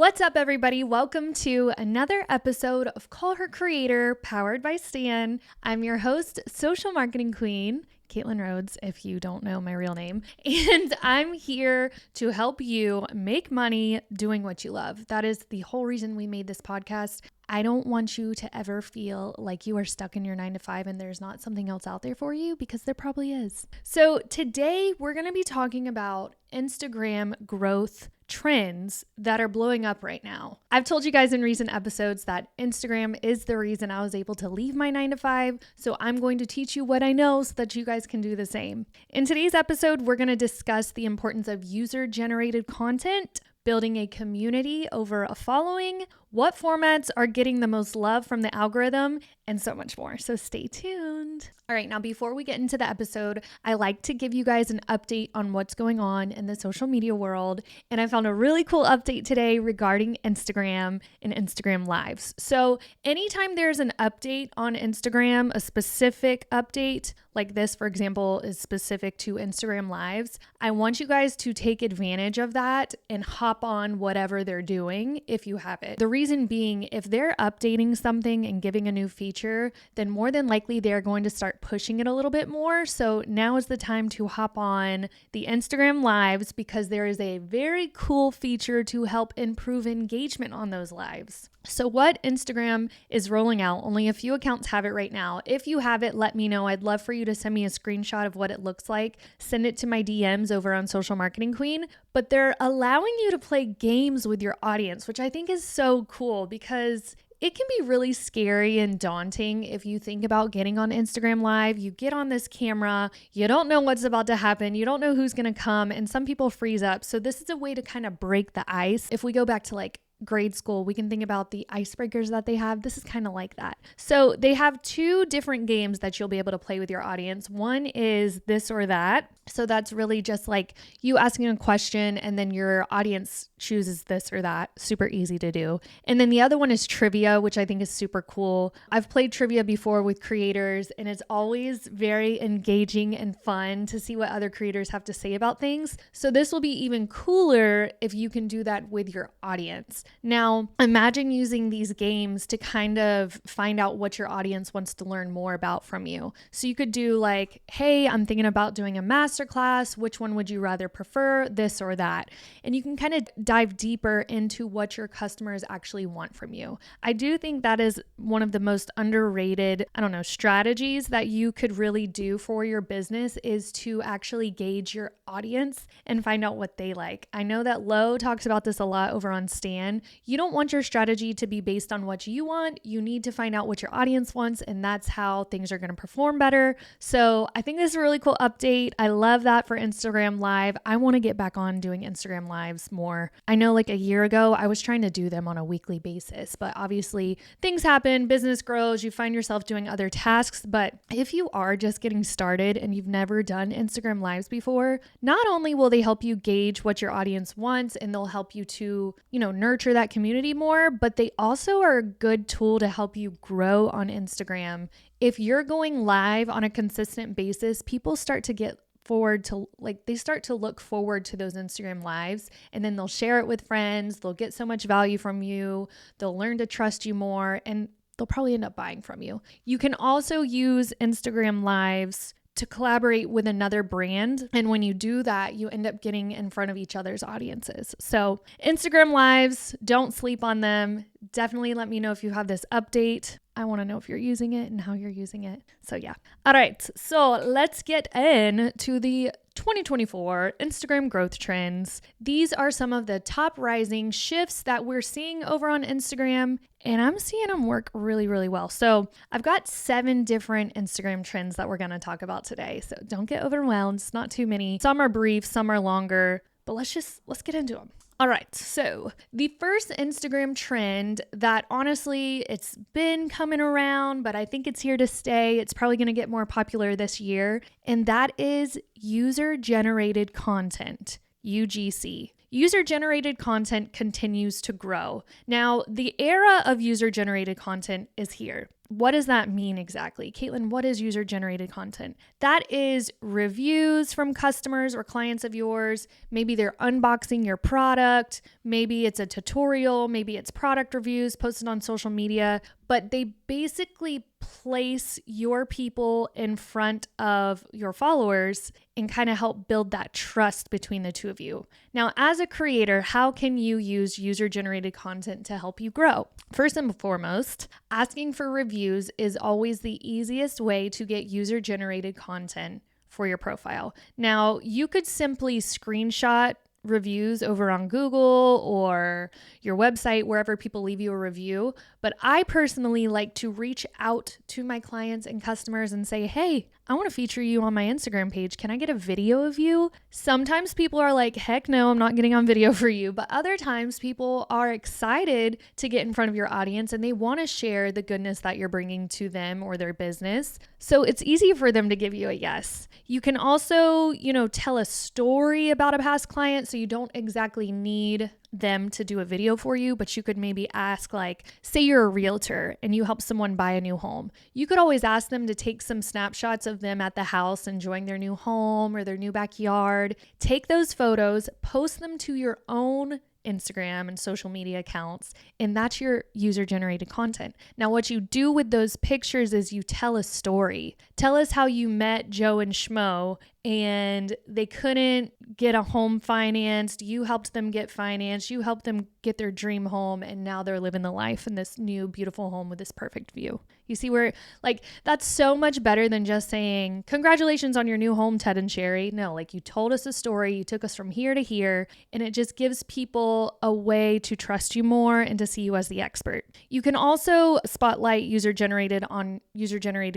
What's up, everybody? Welcome to another episode of Call Her Creator, powered by Stan. I'm your host, social marketing queen, Caitlin Rhodes, if you don't know my real name. And I'm here to help you make money doing what you love. That is the whole reason we made this podcast. I don't want you to ever feel like you are stuck in your 9-to-5 and there's not something else out there for you, because there probably is. So today we're going to be talking about Instagram growth trends that are blowing up right now. I've told you guys in recent episodes that Instagram is the reason I was able to leave my 9-to-5. So I'm going to teach you what I know so that you guys can do the same. In today's episode, we're going to discuss the importance of user-generated content, building a community over a following, what formats are getting the most love from the algorithm, and so much more. So stay tuned. All right, now before we get into the episode, I like to give you guys an update on what's going on in the social media world. And I found a really cool update today regarding Instagram and Instagram Lives. So anytime there's an update on Instagram, a specific update like this, for example, is specific to Instagram Lives, I want you guys to take advantage of that and hop on whatever they're doing if you have it. The reason being, if they're updating something and giving a new feature, then more than likely they're going to start pushing it a little bit more. So now is the time to hop on the Instagram Lives, because there is a very cool feature to help improve engagement on those lives. So what Instagram is rolling out, only a few accounts have it right now. If you have it, let me know. I'd love for you to send me a screenshot of what it looks like. Send it to my DMs over on Social Marketing Queen. But they're allowing you to play games with your audience, which I think is so cool, because it can be really scary and daunting if you think about getting on Instagram Live. You get on this camera, you don't know what's about to happen, you don't know who's going to come, and some people freeze up. So this is a way to kind of break the ice. If we go back to like grade school, we can think about the icebreakers that they have. This is kind of like that. So they have two different games that you'll be able to play with your audience. One is this or that. So that's really just like you asking a question and then your audience chooses this or that. Super easy to do. And then the other one is trivia, which I think is super cool. I've played trivia before with creators, and it's always very engaging and fun to see what other creators have to say about things. So this will be even cooler if you can do that with your audience. Now, imagine using these games to kind of find out what your audience wants to learn more about from you. So you could do like, hey, I'm thinking about doing a masterclass. Which one would you rather prefer, this or that? And you can kind of dive deeper into what your customers actually want from you. I do think that is one of the most underrated, strategies that you could really do for your business, is to actually gauge your audience and find out what they like. I know that Lo talks about this a lot over on Stan. You don't want your strategy to be based on what you want. You need to find out what your audience wants, and that's how things are going to perform better. So I think this is a really cool update. I love that for Instagram Live. I want to get back on doing Instagram Lives more. I know like a year ago, I was trying to do them on a weekly basis, but obviously things happen, business grows, you find yourself doing other tasks. But if you are just getting started and you've never done Instagram Lives before, not only will they help you gauge what your audience wants and they'll help you to, nurture that community more, but they also are a good tool to help you grow on Instagram. If you're going live on a consistent basis, people start to get they start to look forward to those Instagram Lives, and then they'll share it with friends. They'll get so much value from you. They'll learn to trust you more, and they'll probably end up buying from you. You can also use Instagram Lives to collaborate with another brand. And when you do that, you end up getting in front of each other's audiences. So Instagram Lives, don't sleep on them. Definitely let me know if you have this update. I want to know if you're using it and how you're using it. So yeah. All right. So let's get into the 2024 Instagram growth trends. These are some of the top rising shifts that we're seeing over on Instagram, and I'm seeing them work really, really well. So I've got 7 different Instagram trends that we're going to talk about today. So don't get overwhelmed. It's not too many. Some are brief, some are longer, but let's get into them. All right, so the first Instagram trend that honestly, it's been coming around, but I think it's here to stay. It's probably going to get more popular this year, and that is user-generated content, UGC. user-generated content continues to grow. Now, the era of user-generated content is here. What does that mean exactly? Caitlin, what is user-generated content? That is reviews from customers or clients of yours. Maybe they're unboxing your product. Maybe it's a tutorial. Maybe it's product reviews posted on social media. But they basically place your people in front of your followers and kind of help build that trust between the two of you. Now, as a creator, how can you use user-generated content to help you grow? First and foremost, asking for reviews is always the easiest way to get user-generated content for your profile. Now, you could simply screenshot reviews over on Google or your website, wherever people leave you a review. But I personally like to reach out to my clients and customers and say, hey, I want to feature you on my Instagram page. Can I get a video of you? Sometimes people are like, heck no, I'm not getting on video for you. But other times people are excited to get in front of your audience and they want to share the goodness that you're bringing to them or their business. So it's easy for them to give you a yes. You can also, tell a story about a past client. So you don't exactly need them to do a video for you, but you could maybe ask, like, say you're a realtor and you help someone buy a new home. You could always ask them to take some snapshots of them at the house enjoying their new home or their new backyard. Take those photos, post them to your own Instagram and social media accounts, and that's your user-generated content. Now, what you do with those pictures is you tell a story. Tell us how you met Joe and Schmo and they couldn't get a home financed. You helped them get financed. You helped them get their dream home, and now they're living the life in this new beautiful home with this perfect view. You see where, that's so much better than just saying, congratulations on your new home, Ted and Sherry. No, you told us a story, you took us from here to here, and it just gives people a way to trust you more and to see you as the expert. You can also spotlight user-generated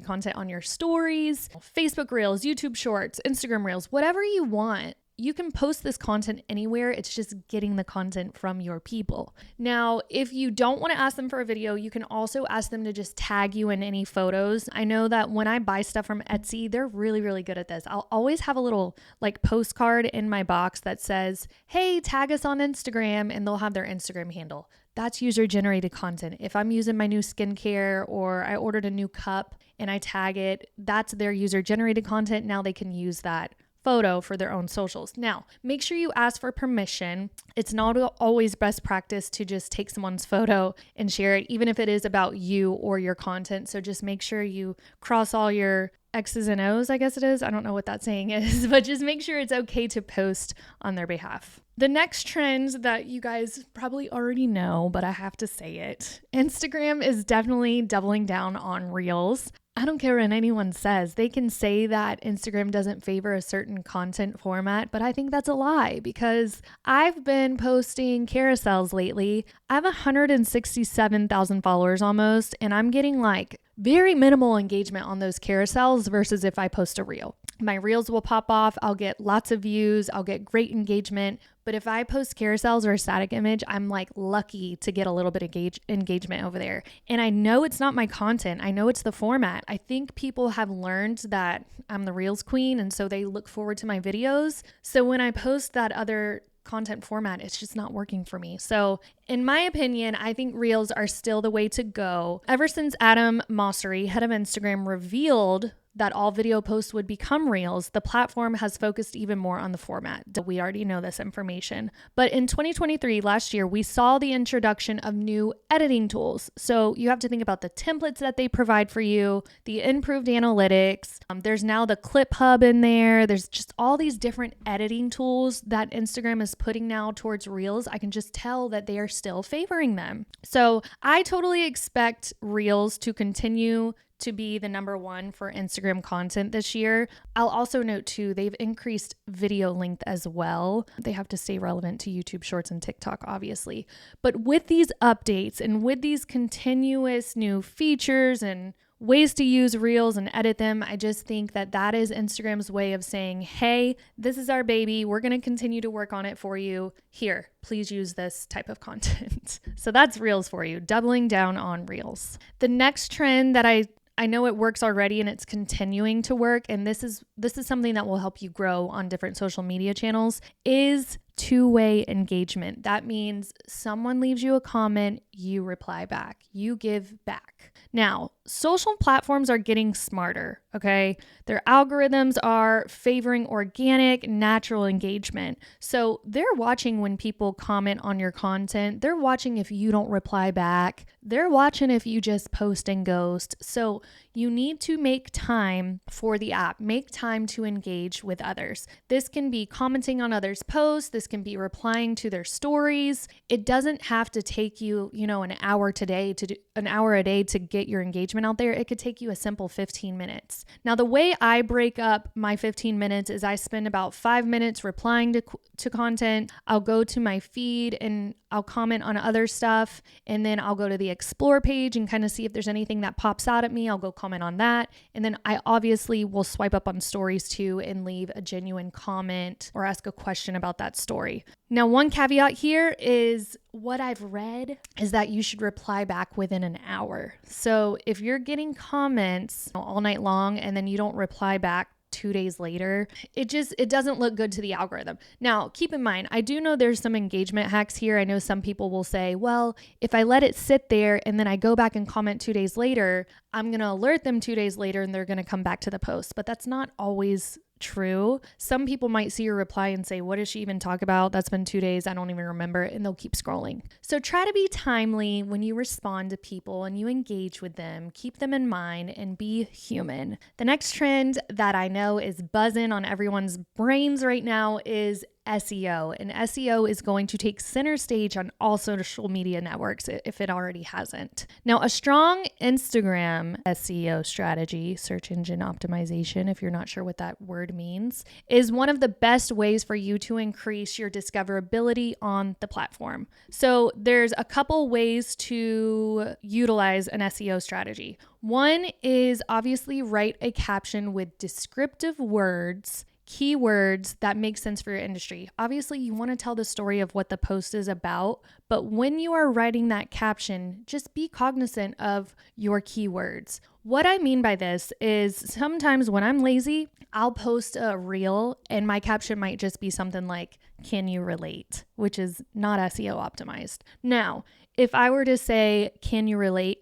content on your stories, Facebook Reels, YouTube Shorts, Instagram Reels, whatever you want. You can post this content anywhere. It's just getting the content from your people. Now, if you don't want to ask them for a video, you can also ask them to just tag you in any photos. I know that when I buy stuff from Etsy, they're really, really good at this. I'll always have a little postcard in my box that says, hey, tag us on Instagram, and they'll have their Instagram handle. That's user-generated content. If I'm using my new skincare or I ordered a new cup and I tag it, that's their user-generated content. Now they can use that photo for their own socials. Now, make sure you ask for permission. It's not always best practice to just take someone's photo and share it, even if it is about you or your content. So just make sure you cross all your X's and O's, I guess it is. I don't know what that saying is, but just make sure it's okay to post on their behalf. The next trend that you guys probably already know, but I have to say it, Instagram is definitely doubling down on Reels. I don't care what anyone says. They can say that Instagram doesn't favor a certain content format, but I think that's a lie because I've been posting carousels lately. I have 167,000 followers almost, and I'm getting very minimal engagement on those carousels versus if I post a reel. My reels will pop off. I'll get lots of views. I'll get great engagement. But if I post carousels or a static image, I'm lucky to get a little bit of engagement over there. And I know it's not my content. I know it's the format. I think people have learned that I'm the reels queen, and so they look forward to my videos. So when I post that other content format, it's just not working for me. So in my opinion, I think reels are still the way to go. Ever since Adam Mosseri, head of Instagram, revealed that all video posts would become reels, the platform has focused even more on the format. We already know this information. But in 2023, last year, we saw the introduction of new editing tools. So you have to think about the templates that they provide for you, the improved analytics. There's now the Clip Hub in there. There's just all these different editing tools that Instagram is putting now towards reels. I can just tell that they are still favoring them. So I totally expect reels to continue to be the number one for Instagram content this year. I'll also note too, they've increased video length as well. They have to stay relevant to YouTube Shorts and TikTok, obviously. But with these updates and with these continuous new features and ways to use reels and edit them, I just think that is Instagram's way of saying, hey, this is our baby. We're going to continue to work on it for you. Here, please use this type of content. So that's reels for you, doubling down on reels. The next trend that I know it works already and it's continuing to work, and this is something that will help you grow on different social media channels, is two-way engagement. That means someone leaves you a comment, you reply back, you give back. Now, social platforms are getting smarter, okay? Their algorithms are favoring organic, natural engagement. So they're watching when people comment on your content. They're watching if you don't reply back. They're watching if you just post and ghost. So you need to make time for the app. Make time to engage with others. This can be commenting on others' posts. This can be replying to their stories. It doesn't have to take you, an hour a day to get your engagement out there. It could take you a simple 15 minutes. Now, the way I break up my 15 minutes is I spend about 5 minutes replying to content. I'll go to my feed and I'll comment on other stuff. And then I'll go to the explore page and kind of see if there's anything that pops out at me. I'll go comment on that. And then I obviously will swipe up on stories too and leave a genuine comment or ask a question about that story. Now, one caveat here is what I've read is that you should reply back within an hour. So if you're getting comments all night long and then you don't reply back 2 days later, it doesn't look good to the algorithm. Now, keep in mind, I do know there's some engagement hacks here. I know some people will say, well, if I let it sit there and then I go back and comment 2 days later, I'm going to alert them 2 days later and they're going to come back to the post. But that's not always true. Some people might see your reply and say, what does she even talk about? That's been 2 days. I don't even remember. And they'll keep scrolling. So try to be timely when you respond to people and you engage with them. Keep them in mind and be human. The next trend that I know is buzzing on everyone's brains right now is SEO. And SEO is going to take center stage on all social media networks if it already hasn't. Now, a strong Instagram SEO strategy, search engine optimization, if you're not sure what that word means, is one of the best ways for you to increase your discoverability on the platform. So there's a couple ways to utilize an SEO strategy. One is obviously write a caption with descriptive words, keywords that make sense for your industry. Obviously, you want to tell the story of what the post is about, but when you are writing that caption, just be cognizant of your keywords. What I mean by this is sometimes when I'm lazy, I'll post a reel and my caption might just be something like, can you relate? Which is not SEO optimized. Now, if I were to say, can you relate, ?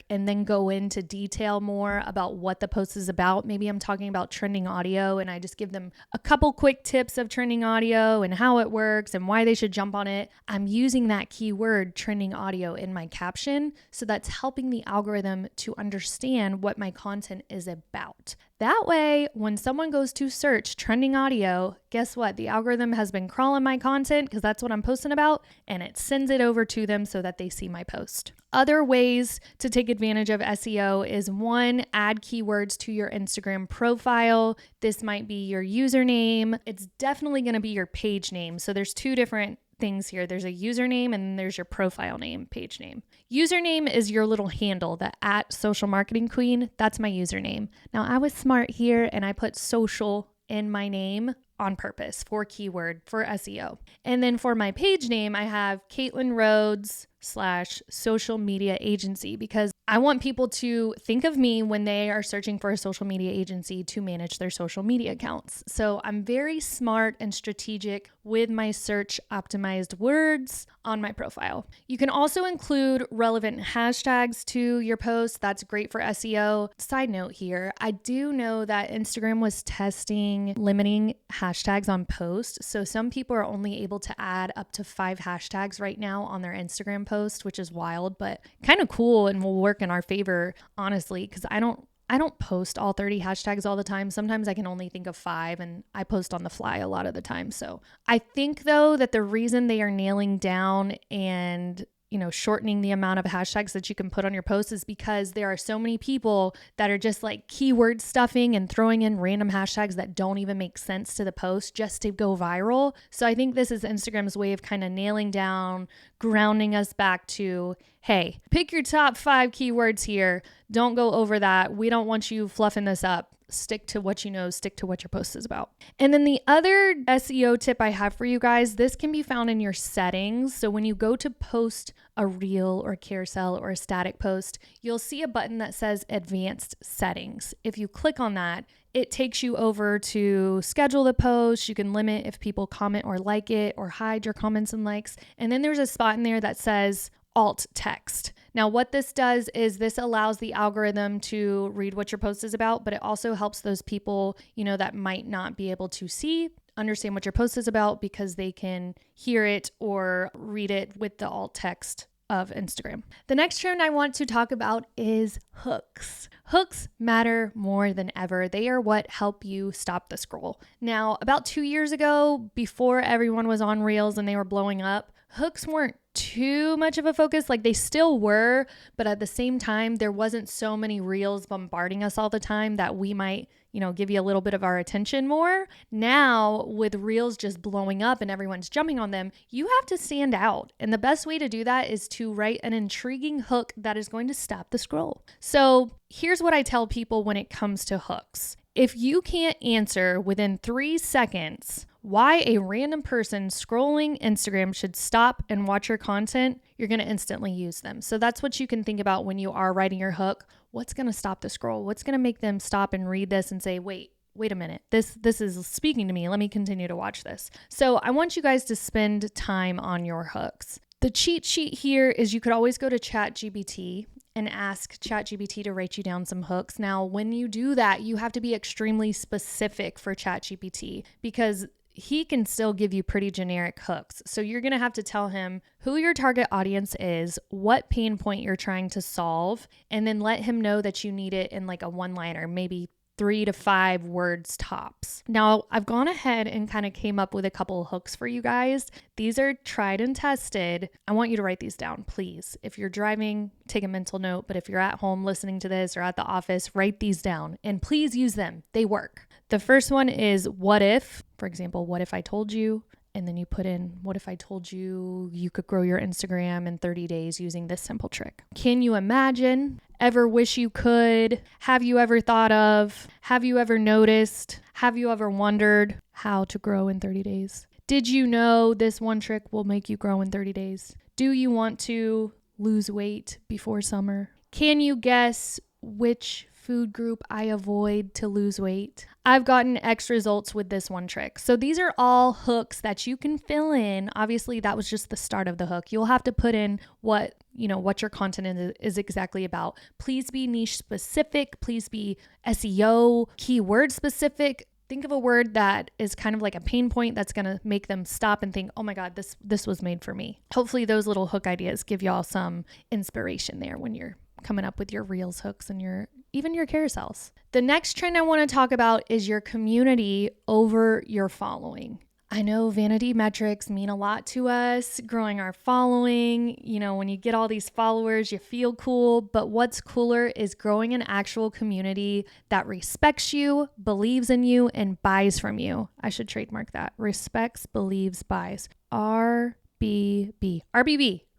And then go into detail more about what the post is about, maybe I'm talking about trending audio and I just give them a couple quick tips of trending audio and how it works and why they should jump on it. I'm using that keyword trending audio in my caption. So that's helping the algorithm to understand what my content is about. That way, when someone goes to search trending audio, guess what? The algorithm has been crawling my content because that's what I'm posting about, and it sends it over to them so that they see my post. Other ways to take advantage of SEO is one, add keywords to your Instagram profile. This might be your username. It's definitely going to be your page name. So there's two different things here. There's a username and then there's your profile name, page name. Username is your little handle, the @socialmarketingqueen. That's my username. Now I was smart here and I put social in my name on purpose for keyword for SEO. And then for my page name, I have Caitlin Rhodes /social media agency because I want people to think of me when they are searching for a social media agency to manage their social media accounts. So I'm very smart and strategic with my search optimized words on my profile. You can also include relevant hashtags to your posts. That's great for SEO. Side note here, I do know that Instagram was testing limiting hashtags on posts. So some people are only able to add up to 5 hashtags right now on their Instagram post, which is wild, but kind of cool and will work in our favor, honestly, because I don't post all 30 hashtags all the time. Sometimes I can only think of 5 and I post on the fly a lot of the time. So I think though that the reason they are nailing down and shortening the amount of hashtags that you can put on your posts is because there are so many people that are just like keyword stuffing and throwing in random hashtags that don't even make sense to the post just to go viral. So I think this is Instagram's way of kind of nailing down, grounding us back to, hey, pick your top 5 keywords here. Don't go over that. We don't want you fluffing this up. stick to what you know, stick to what your post is about. And then the other SEO tip I have for you guys, this can be found in your settings. So when you go to post a reel or carousel or a static post, you'll see a button that says advanced settings. If you click on that, it takes you over to schedule the post. You can limit if people comment or like it, or hide your comments and likes. And then there's a spot in there that says alt text. Now, what this does is this allows the algorithm to read what your post is about, but it also helps those people, that might not be able to see, understand what your post is about, because they can hear it or read it with the alt text of Instagram. The next trend I want to talk about is hooks. Hooks matter more than ever. They are what help you stop the scroll. Now, about 2 years ago, before everyone was on Reels and they were blowing up, hooks weren't too much of a focus. Like, they still were, but at the same time, there wasn't so many Reels bombarding us all the time that we might, give you a little bit of our attention more. Now, with Reels just blowing up and everyone's jumping on them, you have to stand out. And the best way to do that is to write an intriguing hook that is going to stop the scroll. So here's what I tell people when it comes to hooks. If you can't answer within 3 seconds why a random person scrolling Instagram should stop and watch your content, you're going to instantly use them. So that's what you can think about when you are writing your hook. What's going to stop the scroll? What's going to make them stop and read this and say, wait a minute, this is speaking to me. Let me continue to watch this. So I want you guys to spend time on your hooks. The cheat sheet here is you could always go to ChatGPT and ask ChatGPT to write you down some hooks. Now, when you do that, you have to be extremely specific for ChatGPT, because he can still give you pretty generic hooks. So you're going to have to tell him who your target audience is, what pain point you're trying to solve, and then let him know that you need it in like a one-liner, maybe 3 to 5 words tops. Now, I've gone ahead and kind of came up with a couple of hooks for you guys. These are tried and tested. I want you to write these down, please. If you're driving, take a mental note, but if you're at home listening to this or at the office, write these down and please use them. They work. The first one is what if, for example, what if I told you, and then you put in, what if I told you you could grow your Instagram in 30 days using this simple trick? Can you imagine? Ever wish you could? Have you ever thought of? Have you ever noticed? Have you ever wondered how to grow in 30 days? Did you know this one trick will make you grow in 30 days? Do you want to lose weight before summer? Can you guess which food group I avoid to lose weight? I've gotten X results with this one trick. So these are all hooks that you can fill in. Obviously, that was just the start of the hook. You'll have to put in what your content is exactly about. Please be niche specific. Please be SEO, keyword specific. Think of a word that is kind of like a pain point that's going to make them stop and think, oh my God, this was made for me. Hopefully those little hook ideas give y'all some inspiration there when you're coming up with your Reels hooks and even your carousels. The next trend I want to talk about is your community over your following. I know vanity metrics mean a lot to us, growing our following. When you get all these followers, you feel cool, but what's cooler is growing an actual community that respects you, believes in you, and buys from you. I should trademark that. Respects, believes, buys. RBB.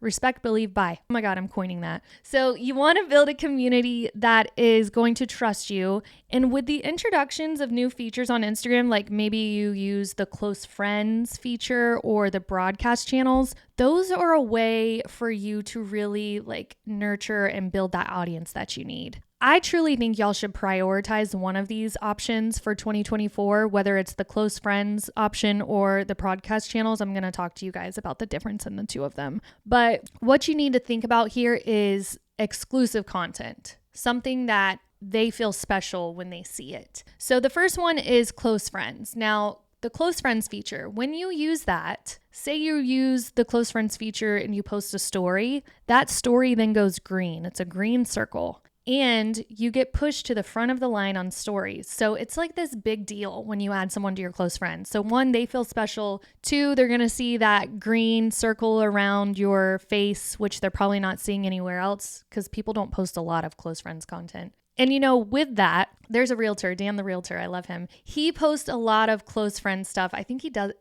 Respect, believe, buy. Oh my God, I'm coining that. So you want to build a community that is going to trust you. And with the introductions of new features on Instagram, like maybe you use the close friends feature or the broadcast channels, those are a way for you to really nurture and build that audience that you need. I truly think y'all should prioritize one of these options for 2024, whether it's the close friends option or the podcast channels. I'm going to talk to you guys about the difference in the two of them. But what you need to think about here is exclusive content, something that they feel special when they see it. So the first one is close friends. Now, the close friends feature, when you use that, say you use the close friends feature and you post a story, that story then goes green. It's a green circle. And you get pushed to the front of the line on stories. So it's like this big deal when you add someone to your close friends. So 1, they feel special. 2, they're going to see that green circle around your face, which they're probably not seeing anywhere else because people don't post a lot of close friends content. And with that, there's a realtor, Dan the realtor. I love him. He posts a lot of close friend stuff. I think he does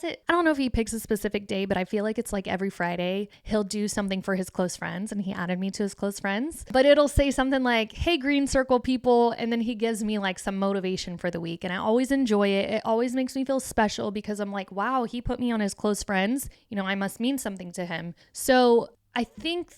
it. I don't know if he picks a specific day, but I feel like it's like every Friday he'll do something for his close friends, and he added me to his close friends. But it'll say something like, "Hey, green circle people," and then he gives me like some motivation for the week, and I always enjoy it. It always makes me feel special because I'm like, wow, he put me on his close friends. I must mean something to him. So I think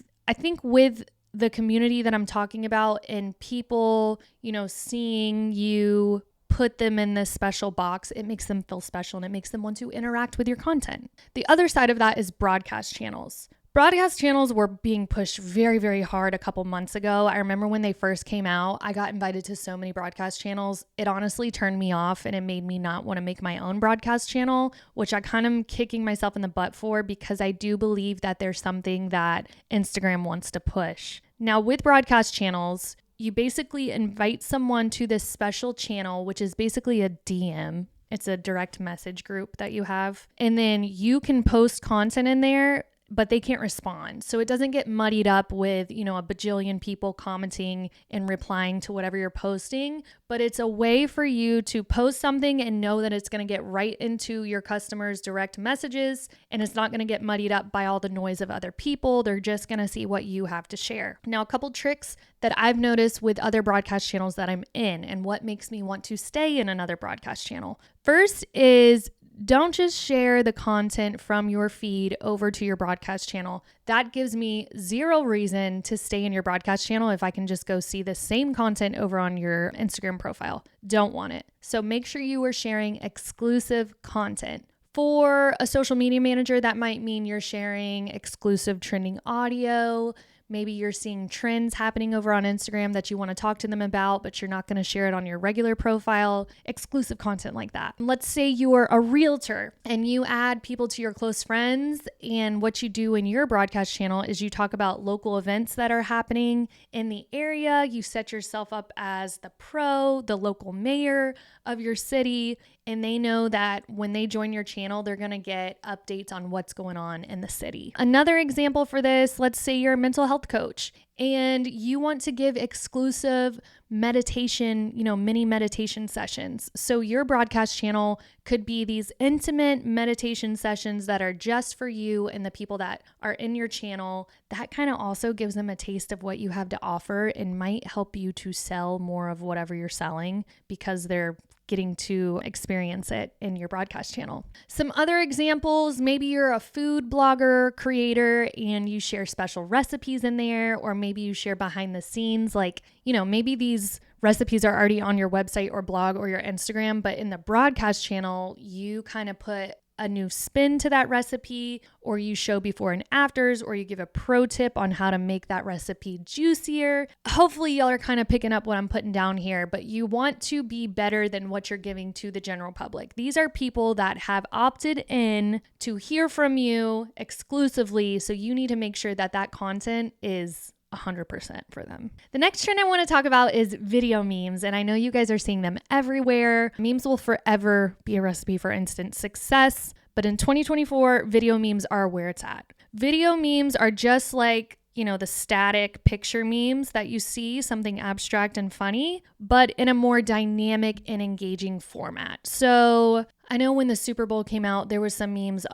with the community that I'm talking about and people, seeing you put them in this special box, it makes them feel special and it makes them want to interact with your content. The other side of that is broadcast channels. Broadcast channels were being pushed very, very hard a couple months ago. I remember when they first came out, I got invited to so many broadcast channels. It honestly turned me off and it made me not want to make my own broadcast channel, which I kind of am kicking myself in the butt for because I do believe that there's something that Instagram wants to push. Now, with broadcast channels, you basically invite someone to this special channel, which is basically a DM. It's a direct message group that you have. And then you can post content in there, but they can't respond. So it doesn't get muddied up with, a bajillion people commenting and replying to whatever you're posting, but it's a way for you to post something and know that it's going to get right into your customers' direct messages, and it's not going to get muddied up by all the noise of other people. They're just going to see what you have to share. Now, a couple tricks that I've noticed with other broadcast channels that I'm in and what makes me want to stay in another broadcast channel. First is, don't just share the content from your feed over to your broadcast channel. That gives me zero reason to stay in your broadcast channel if I can just go see the same content over on your Instagram profile. Don't want it. So make sure you are sharing exclusive content. For a social media manager, that might mean you're sharing exclusive trending audio. Maybe you're seeing trends happening over on Instagram that you want to talk to them about, but you're not going to share it on your regular profile. Exclusive content like that. Let's say you are a realtor and you add people to your close friends, and what you do in your broadcast channel is you talk about local events that are happening in the area. You set yourself up as the local mayor of your city, and they know that when they join your channel, they're going to get updates on what's going on in the city. Another example for this, let's say you're a mental health coach and you want to give exclusive meditation, mini meditation sessions. So your broadcast channel could be these intimate meditation sessions that are just for you and the people that are in your channel. That kind of also gives them a taste of what you have to offer and might help you to sell more of whatever you're selling because they're getting to experience it in your broadcast channel. Some other examples, maybe you're a food blogger, creator, and you share special recipes in there, or maybe you share behind the scenes, like, maybe these recipes are already on your website or blog or your Instagram, but in the broadcast channel, you kind of put a new spin to that recipe, or you show before and afters, or you give a pro tip on how to make that recipe juicier. Hopefully y'all are kind of picking up what I'm putting down here, but you want to be better than what you're giving to the general public. These are people that have opted in to hear from you exclusively, so you need to make sure that that content is 100% for them. The next trend I want to talk about is video memes, and I know you guys are seeing them everywhere. Memes will forever be a recipe for instant success, but in 2024, video memes are where it's at. Video memes are just like, the static picture memes that you see, something abstract and funny, but in a more dynamic and engaging format. So I know when the Super Bowl came out, there was some memes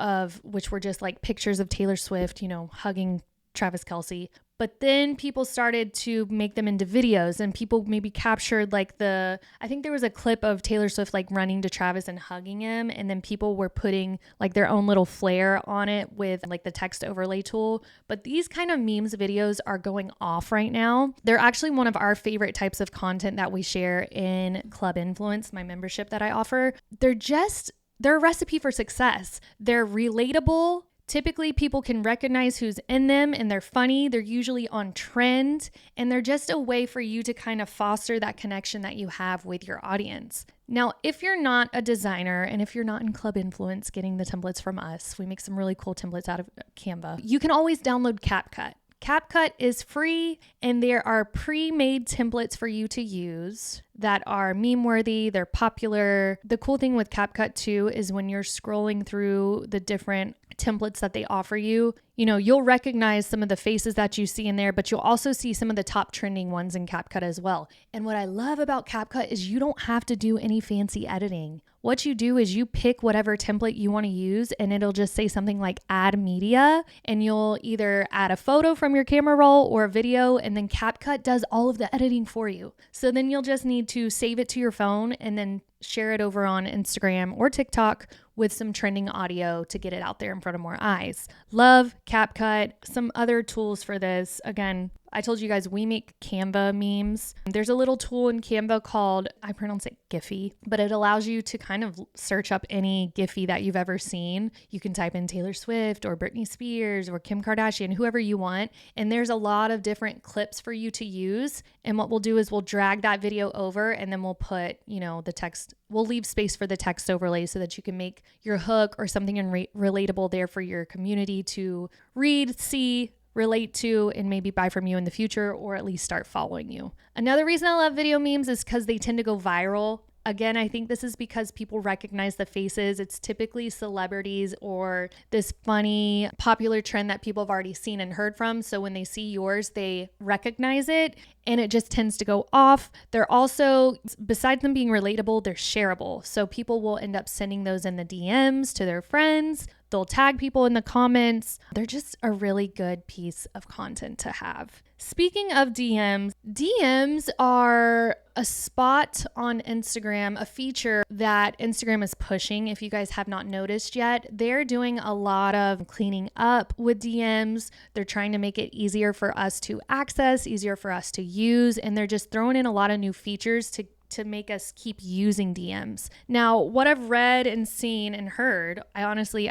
which were just like pictures of Taylor Swift, hugging Travis Kelce. But then people started to make them into videos, and people maybe captured I think there was a clip of Taylor Swift running to Travis and hugging him, and then people were putting their own little flair on it with the text overlay tool. But these kind of memes videos are going off right now. They're actually one of our favorite types of content that we share in Club Influence, my membership that I offer. They're a recipe for success. They're relatable. Typically, people can recognize who's in them, and they're funny. They're usually on trend, and they're just a way for you to kind of foster that connection that you have with your audience. Now, if you're not a designer and if you're not in Club Influence getting the templates from us, we make some really cool templates out of Canva. You can always download CapCut. CapCut is free, and there are pre-made templates for you to use that are meme-worthy. They're popular. The cool thing with CapCut too is when you're scrolling through the different templates that they offer you, you'll recognize some of the faces that you see in there, but you'll also see some of the top trending ones in CapCut as well. And what I love about CapCut is you don't have to do any fancy editing. What you do is you pick whatever template you want to use, and it'll just say something like add media, and you'll either add a photo from your camera roll or a video, and then CapCut does all of the editing for you. So then you'll just need to save it to your phone and then share it over on Instagram or TikTok with some trending audio to get it out there in front of more eyes. Love CapCut. Some other tools for this. Again, I told you guys we make Canva memes. There's a little tool in Canva called, I pronounce it Giphy, but it allows you to kind of search up any Giphy that you've ever seen. You can type in Taylor Swift or Britney Spears or Kim Kardashian, whoever you want. And there's a lot of different clips for you to use. And what we'll do is we'll drag that video over and then we'll put, the text, we'll leave space for the text overlay so that you can make your hook or something relatable there for your community to read, see, relate to, and maybe buy from you in the future, or at least start following you. Another reason I love video memes is because they tend to go viral. Again, I think this is because people recognize the faces. It's typically celebrities or this funny, popular trend that people have already seen and heard from. So when they see yours, they recognize it and it just tends to go off. They're also, besides them being relatable, they're shareable. So people will end up sending those in the DMs to their friends. They'll tag people in the comments. They're just a really good piece of content to have. Speaking of DMs are a spot on Instagram, a feature that Instagram is pushing. If you guys have not noticed yet, they're doing a lot of cleaning up with DMs. They're trying to make it easier for us to access, easier for us to use, and they're just throwing in a lot of new features to make us keep using DMs. Now, what I've read and seen and heard, I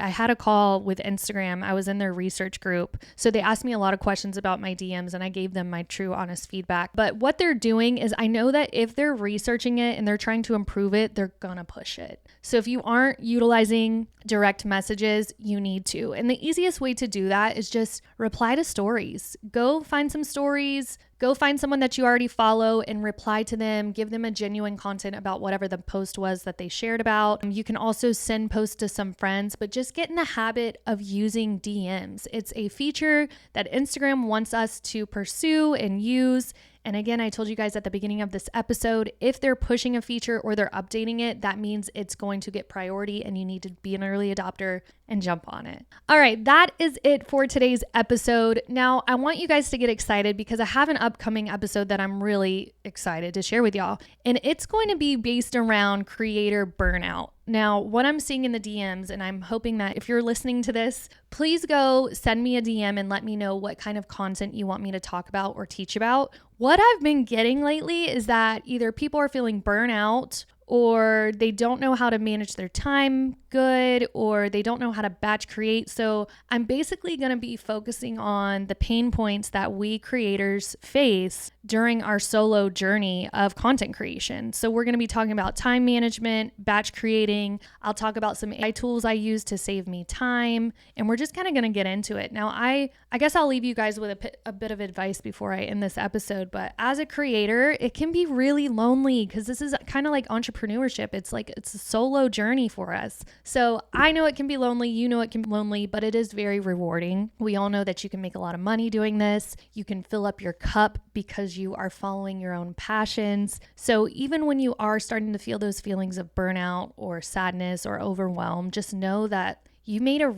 had a call with Instagram. I was in their research group. So they asked me a lot of questions about my DMs and I gave them my true, honest feedback. But what they're doing is I know that if they're researching it and they're trying to improve it, they're gonna push it. So if you aren't utilizing direct messages, you need to. And the easiest way to do that is just reply to stories. Go find some stories. Go find someone that you already follow and reply to them, give them a genuine content about whatever the post was that they shared about. You can also send posts to some friends, but just get in the habit of using DMs. It's a feature that Instagram wants us to pursue and use. And again, I told you guys at the beginning of this episode, if they're pushing a feature or they're updating it, that means it's going to get priority and you need to be an early adopter and jump on it. All right, that is it for today's episode. Now, I want you guys to get excited because I have an upcoming episode that I'm really excited to share with y'all. And it's going to be based around creator burnout. Now, what I'm seeing in the DMs, and I'm hoping that if you're listening to this, please go send me a DM and let me know what kind of content you want me to talk about or teach about. What I've been getting lately is that either people are feeling burnout or they don't know how to manage their time good, or they don't know how to batch create. So I'm basically going to be focusing on the pain points that we creators face during our solo journey of content creation. So we're going to be talking about time management, batch creating. I'll talk about some AI tools I use to save me time, and we're just kind of going to get into it. Now, I guess I'll leave you guys with a bit of advice before I end this episode, but as a creator, it can be really lonely because this is kind of like entrepreneurship. It's a solo journey for us. So I know it can be lonely, you know it can be lonely, but it is very rewarding. We all know that you can make a lot of money doing this. You can fill up your cup because you are following your own passions. So even when you are starting to feel those feelings of burnout or sadness or overwhelm, just know that you took a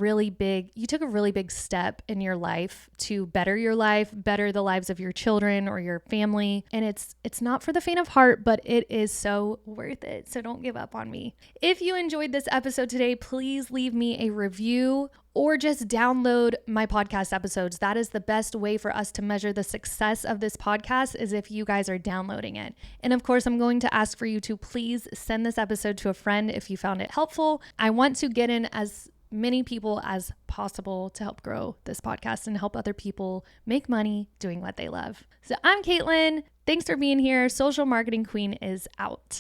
really big step in your life to better your life, better the lives of your children or your family. And it's not for the faint of heart, but it is so worth it. So don't give up on me. If you enjoyed this episode today, please leave me a review or just download my podcast episodes. That is the best way for us to measure the success of this podcast, is if you guys are downloading it. And of course, I'm going to ask for you to please send this episode to a friend if you found it helpful. I want to get in as many people as possible to help grow this podcast and help other people make money doing what they love. So I'm Caitlin. Thanks for being here. Social Marketing Queen is out.